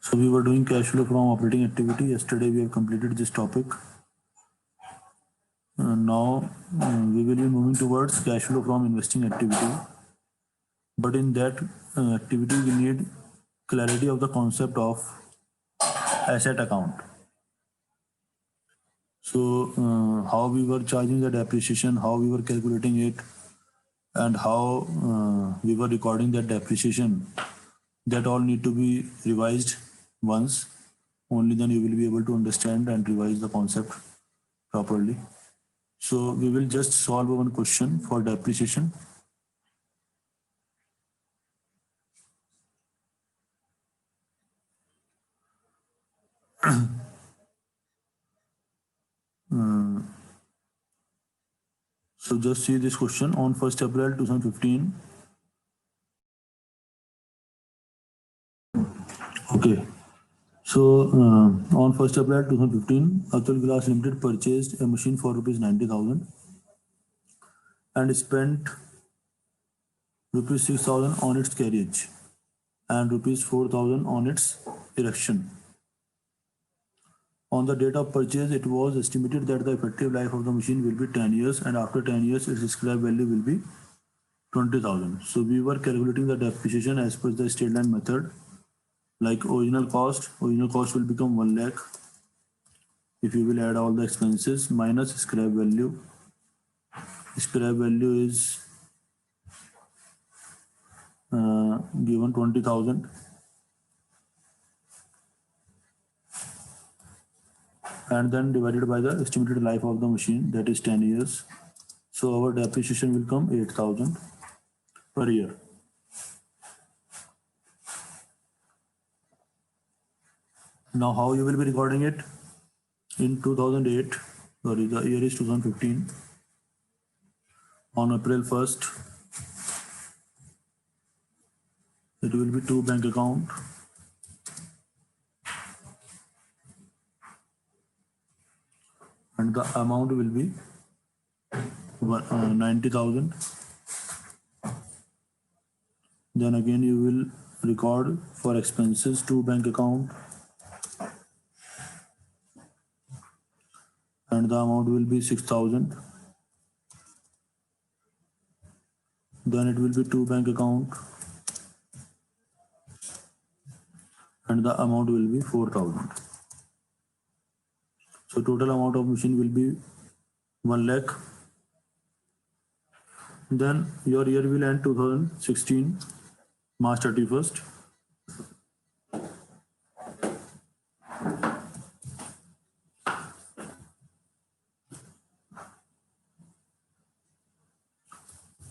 So we were doing cash flow from operating activity. Yesterday we have completed this topic. Now we will be moving towards cash flow from investing activity. But in that activity we need clarity of the concept of asset account. So how we were charging the depreciation, how we were calculating it, and how we were recording that depreciation, that all need to be revised once. Only then you will be able to understand and revise the concept properly. So we will just solve one question for depreciation. So just see this question. On 1st April 2015. Okay. So on 1st April 2015, Atul Glass Limited purchased a machine for rupees 90,000 and spent rupees 6,000 on its carriage and rupees 4,000 on its erection. On the date of purchase, it was estimated that the effective life of the machine will be 10 years, and after 10 years, its scrap value will be 20,000. So we were calculating the depreciation as per the straight line method. Like original cost will become 1 lakh if you will add all the expenses minus scrap value. Scrap value is given 20,000. And then divided by the estimated life of the machine, that is 10 years. So our depreciation will come 8,000 per year. Now how you will be recording it? In 2008, sorry, the year is 2015. On April 1st, it will be 2 bank account. And the amount will be 90,000. Then again you will record for expenses 2 bank account, and the amount will be 6,000. Then it will be 2 bank account, and the amount will be 4,000. So total amount of machine will be 1 lakh. Then your year will end 2016, March 31st.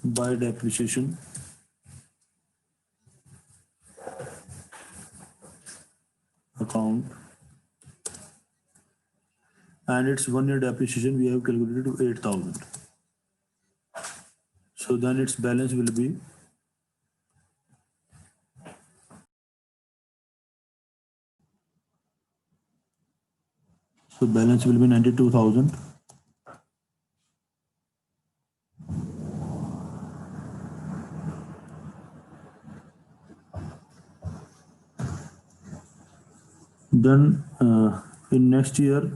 By depreciation, account, and its 1 year depreciation we have calculated to 8,000. So then its balance will be So balance will be 92,000. Then in next year,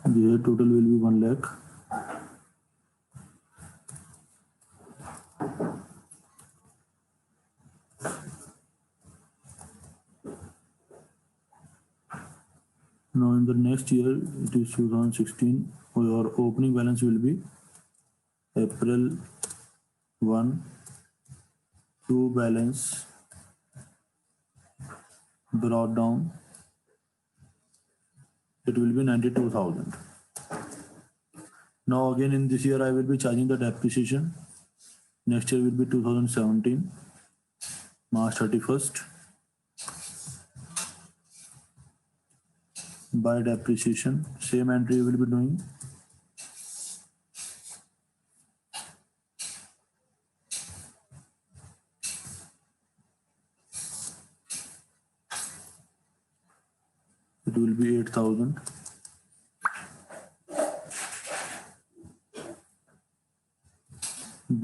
the total will be 1 lakh. Now in the next year, it is 2016, your opening balance will be April 1 to balance brought down, it will be 92,000. Now again in this year I will be charging the depreciation. Next year will be 2017, March 31st. By depreciation, same entry you will be doing. It will be 8,000.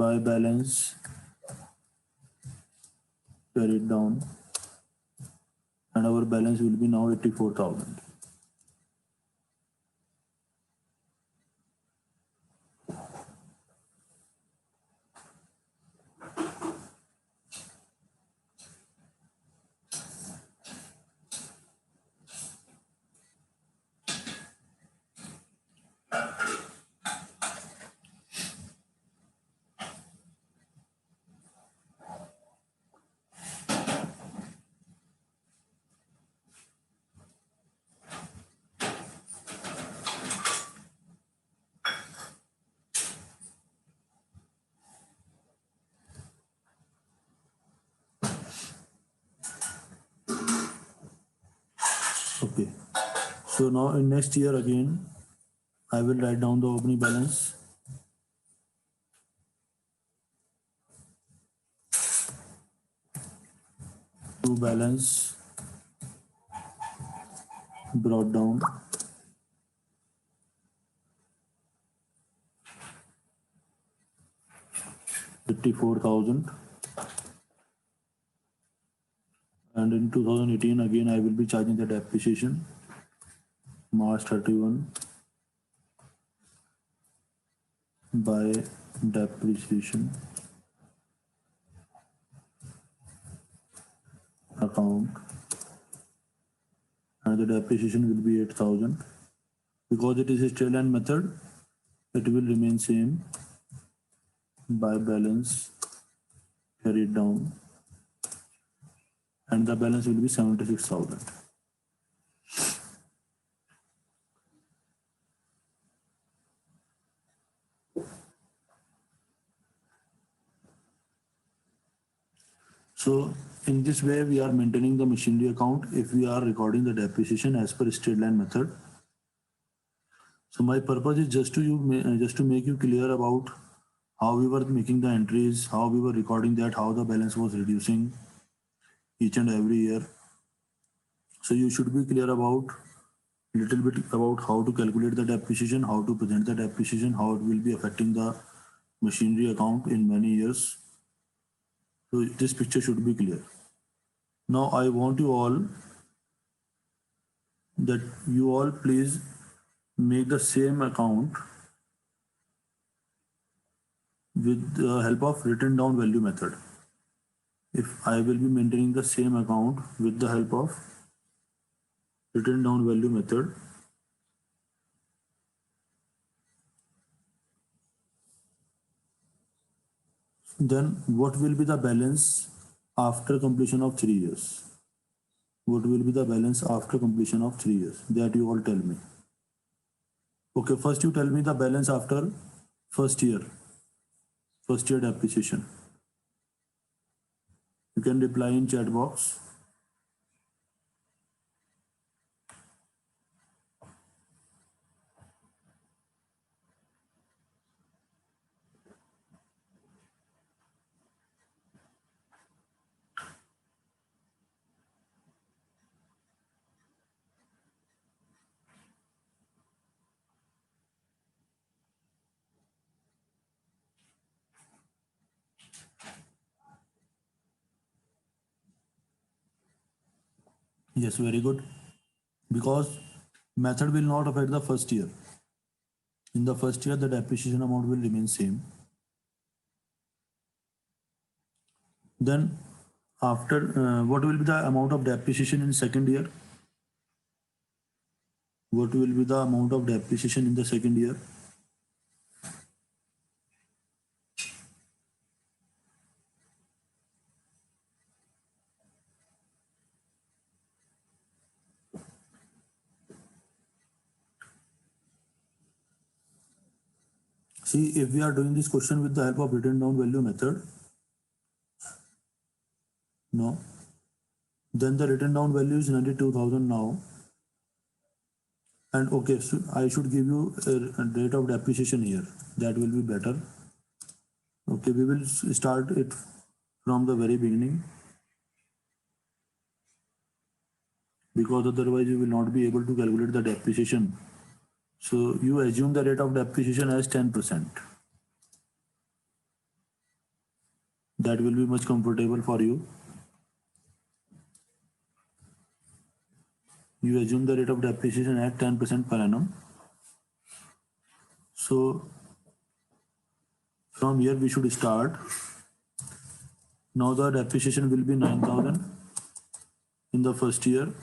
by balance carried down, and our balance will be now 84,000. Okay, so now in next year again, I will write down the opening balance. To balance brought down, $54,000, and in 2018 again I will be charging the depreciation March 31 by depreciation account, and the depreciation will be 8,000. Because it is a straight line method, it will remain same by balance carried down, and the balance will be 76,000. So in this way, we are maintaining the machinery account if we are recording the depreciation as per straight line method. So my purpose is just to make you clear about how we were making the entries, how we were recording that, how the balance was reducing each and every year. So you should be clear about little bit about how to calculate the depreciation, how to present the depreciation, how it will be affecting the machinery account in many years. So this picture should be clear. Now I want you all that you all please make the same account with the help of written down value method. If I will be maintaining the same account with the help of written down value method, then what will be the balance after completion of 3 years? What will be the balance after completion of 3 years? That you all tell me. Okay, first you tell me the balance after first year depreciation. You can reply in chat box. Yes, very good. Because method will not affect the first year. In the first year, the depreciation amount will remain same. Then after, what will be the amount of depreciation in second year? What will be the amount of depreciation in the second year? See, if we are doing this question with the help of written down value method, no, then the written down value is 92,000 now. And okay, so I should give you a rate of depreciation here. That will be better. Okay, we will start it from the very beginning, because otherwise you will not be able to calculate the depreciation. So you assume the rate of depreciation as 10%. That will be much comfortable for you. You assume the rate of depreciation at 10% per annum. So from here we should start. Now the depreciation will be 9,000 in the first year.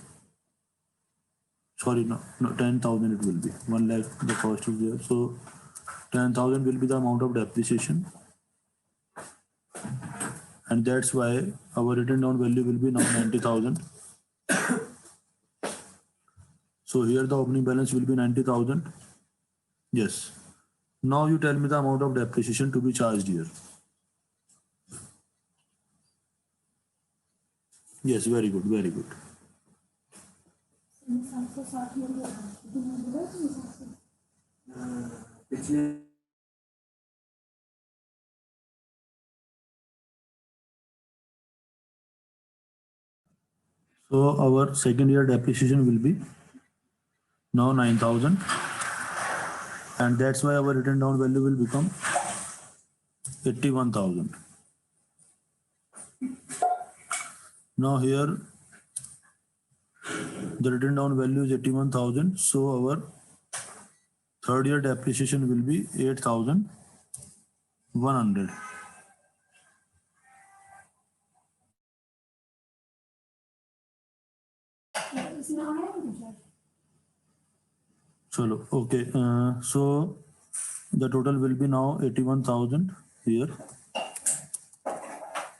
Sorry, no 10,000 it will be. 1 lakh the cost is there. So 10,000 will be the amount of depreciation. And that's why our written down value will be now 90,000. So here the opening balance will be 90,000. Yes. Now you tell me the amount of depreciation to be charged here. Yes, very good, very good. So our second year depreciation will be now 9,000. And that's why our written down value will become 81,000. Now here the written down value is 81,000. So our third year depreciation will be 8,100. Chalo, okay. So the total will be now 81,000 here.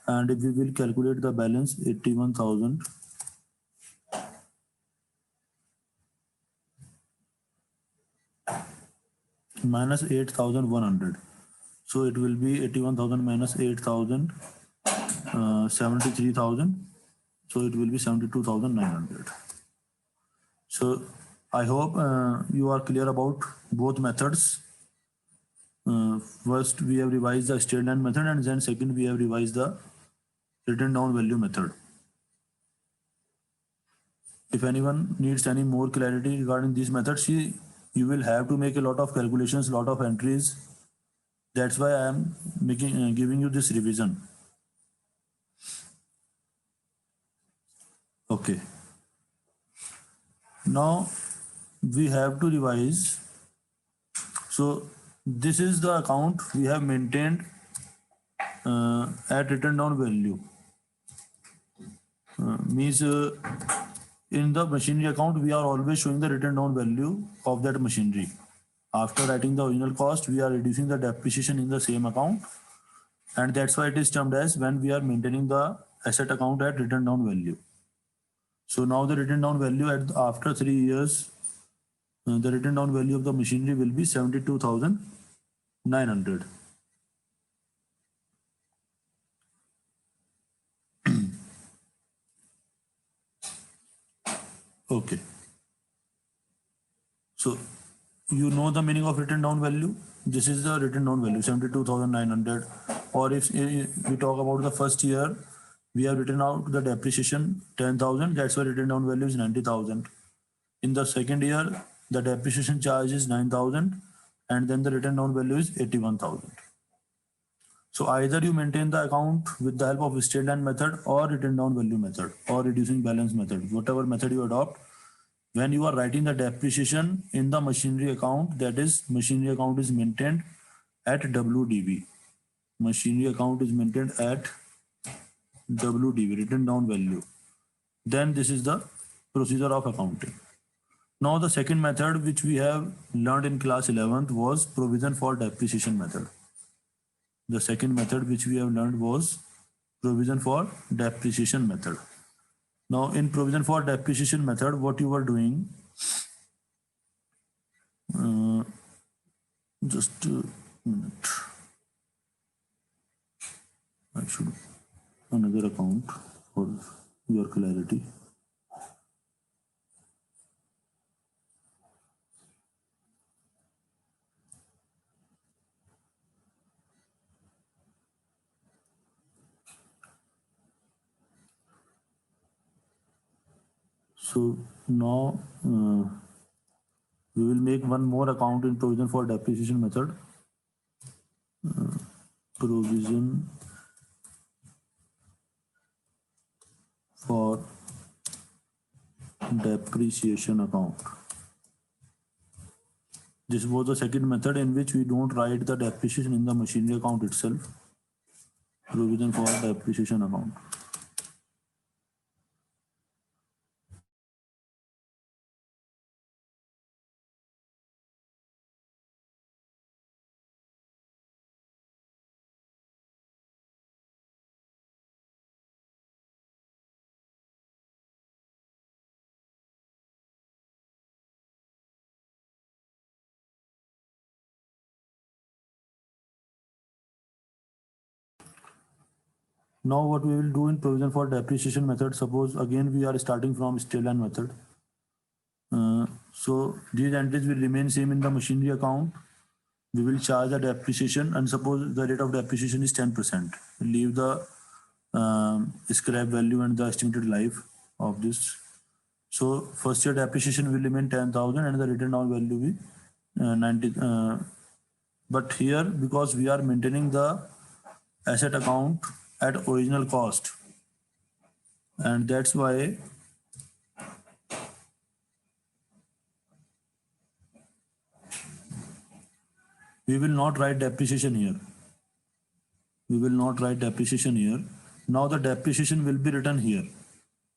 And if we will calculate the balance, 81,000 minus 8,100. So it will be 81,000 minus 8,000, 73,000. So it will be 72,900. So I hope you are clear about both methods. First, we have revised the straight line method, and then second, we have revised the written down value method. If anyone needs any more clarity regarding these methods, you will have to make a lot of calculations, lot of entries. That's why I am giving you this revision. Okay. Now we have to revise. So this is the account we have maintained at written down value. Means in the machinery account, we are always showing the written down value of that machinery. After writing the original cost, we are reducing the depreciation in the same account. And that's why it is termed as when we are maintaining the asset account at written down value. So now the written down value after 3 years, the written down value of the machinery will be 72,900. Okay. So you know the meaning of written down value. This is the written down value 72,900. Or if we talk about the first year, we have written out the depreciation 10,000. That's why written down value is 90,000. In the second year, the depreciation charge is 9,000, and then the written down value is 81,000. So either you maintain the account with the help of straight line method or written down value method or reducing balance method, whatever method you adopt. When you are writing the depreciation in the machinery account, that is machinery account is maintained at WDV. Machinery account is maintained at WDV, written down value. Then this is the procedure of accounting. Now the second method which we have learned in class 11th was provision for depreciation method. The second method which we have learned was provision for depreciation method. Now in provision for depreciation method, what you are doing, just a minute. I should another account for your clarity. So now we will make one more account in provision for depreciation method. Provision for depreciation account. This was the second method in which we don't write the depreciation in the machinery account itself. Provision for depreciation account. Now what we will do in provision for depreciation method, suppose again we are starting from straight line method. So these entries will remain same in the machinery account. We will charge the depreciation, and suppose the rate of depreciation is 10%. Leave the scrap value and the estimated life of this. So first year depreciation will remain 10,000 and the written down value will be 90. But here, because we are maintaining the asset account at original cost, and that's why we will not write depreciation here. We will not write depreciation here. Now the depreciation will be written here.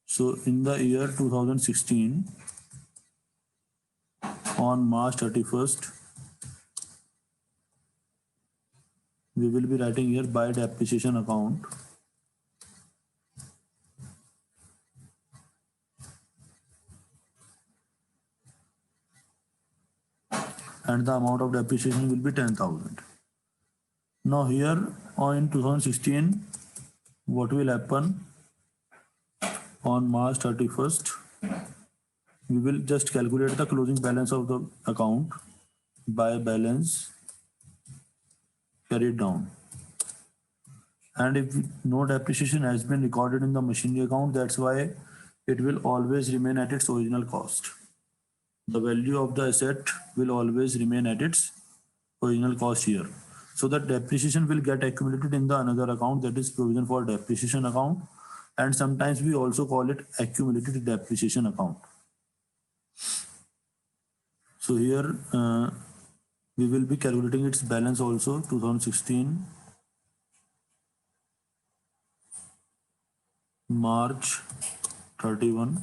So in the year 2016, on March 31st, we will be writing here by depreciation account. And the amount of depreciation will be 10,000. Now here on 2016, what will happen on March 31st? We will just calculate the closing balance of the account by balance carried down. And if no depreciation has been recorded in the machinery account, that's why it will always remain at its original cost. The value of the asset will always remain at its original cost here. So that depreciation will get accumulated in the another account, that is provision for depreciation account, and sometimes we also call it accumulated depreciation account. So here we will be calculating its balance also. 2016 March 31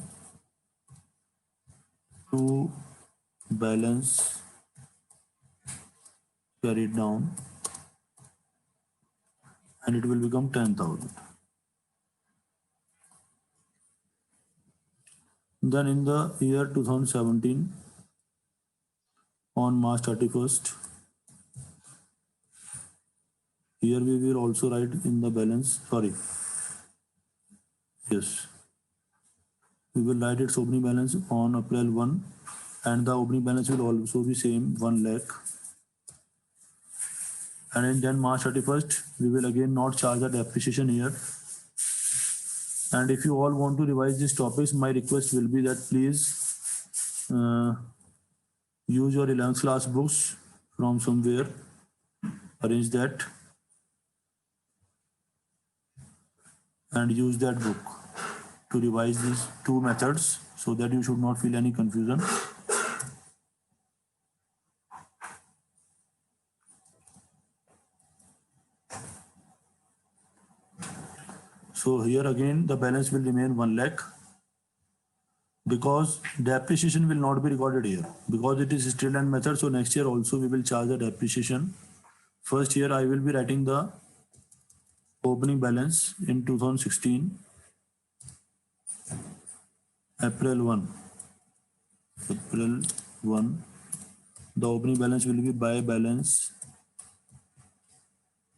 to balance carried down, and it will become 10,000. Then in the year 2017, on March 31st, here we will also write in the balance, we will write its opening balance on April 1, and the opening balance will also be same, 1 lakh. And then March 31st, we will again not charge the depreciation here. And if you all want to revise these topics, my request will be that please use your 11th class books from somewhere, arrange that and use that book to revise these two methods so that you should not feel any confusion. So here again the balance will remain 1 lakh, because depreciation will not be recorded here because it is straight line method. So next year also we will charge the depreciation. First year I will be writing the opening balance in 2016 April 1. The opening balance will be by balance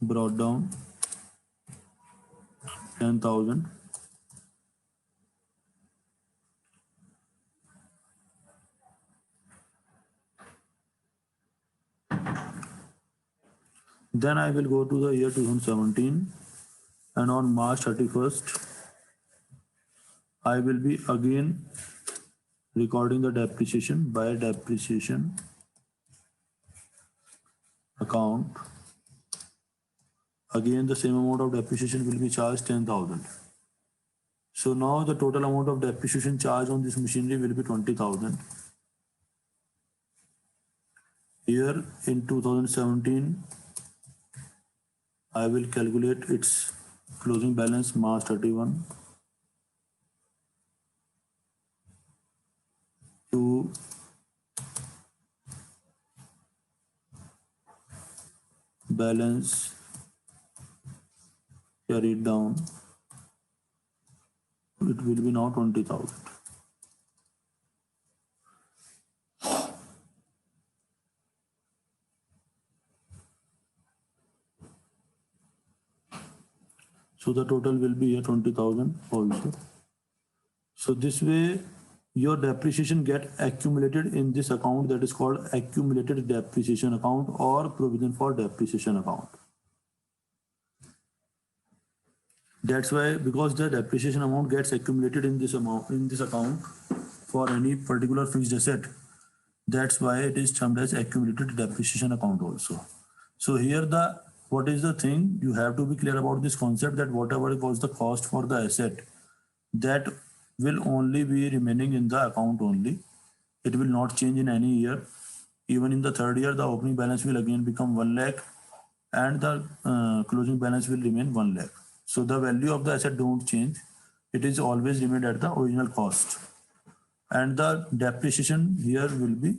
brought down 10,000. Then I will go to the year 2017, and on March 31st, I will be again recording the depreciation by depreciation account. Again, the same amount of depreciation will be charged, 10,000. So now the total amount of depreciation charge on this machinery will be 20,000. Here in 2017, I will calculate its closing balance March 31 to balance carried down. It will be now 20,000. So the total will be here 20,000 also. So this way your depreciation get accumulated in this account that is called accumulated depreciation account or provision for depreciation account. That's why, because the depreciation amount gets accumulated in this account for any particular fixed asset, that's why it is termed as accumulated depreciation account also. So here what is the thing, you have to be clear about this concept that whatever was the cost for the asset, that will only be remaining in the account only. It will not change in any year. Even in the third year, the opening balance will again become 1 lakh and the closing balance will remain 1 lakh. So the value of the asset don't change. It is always remained at the original cost. And the depreciation here will be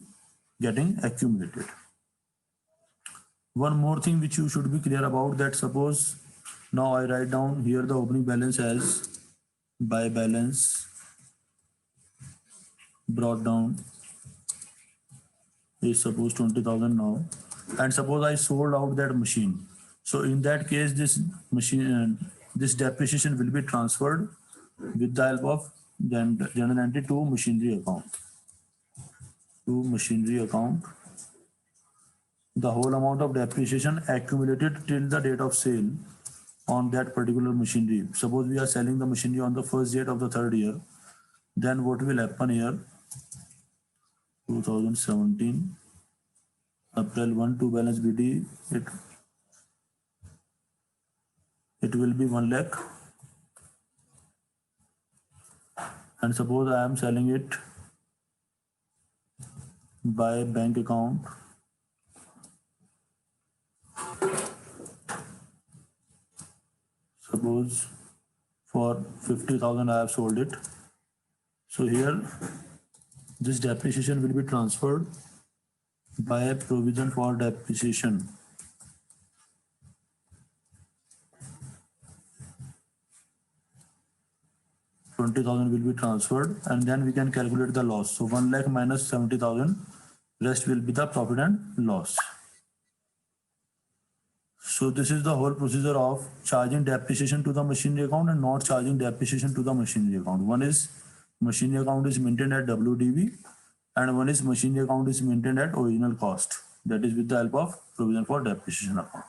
getting accumulated. One more thing which you should be clear about, that suppose now I write down here the opening balance as by balance brought down is suppose 20,000 now, and suppose I sold out that machine. So in that case, this machine, this depreciation will be transferred with the help of general entry to machinery account. To machinery account, the whole amount of depreciation accumulated till the date of sale on that particular machinery. Suppose we are selling the machinery on the first date of the third year, then what will happen here? 2017 April 1 to balance BD, it will be 1 lakh, and suppose I am selling it by bank account. Suppose for 50,000 I have sold it. So here this depreciation will be transferred by a provision for depreciation. $20,000 will be transferred, and then we can calculate the loss. So 1 lakh minus 70,000, rest will be the profit and loss. So this is the whole procedure of charging depreciation to the machinery account and not charging depreciation to the machinery account. One is machinery account is maintained at WDV, and one is machinery account is maintained at original cost. That is with the help of provision for depreciation account.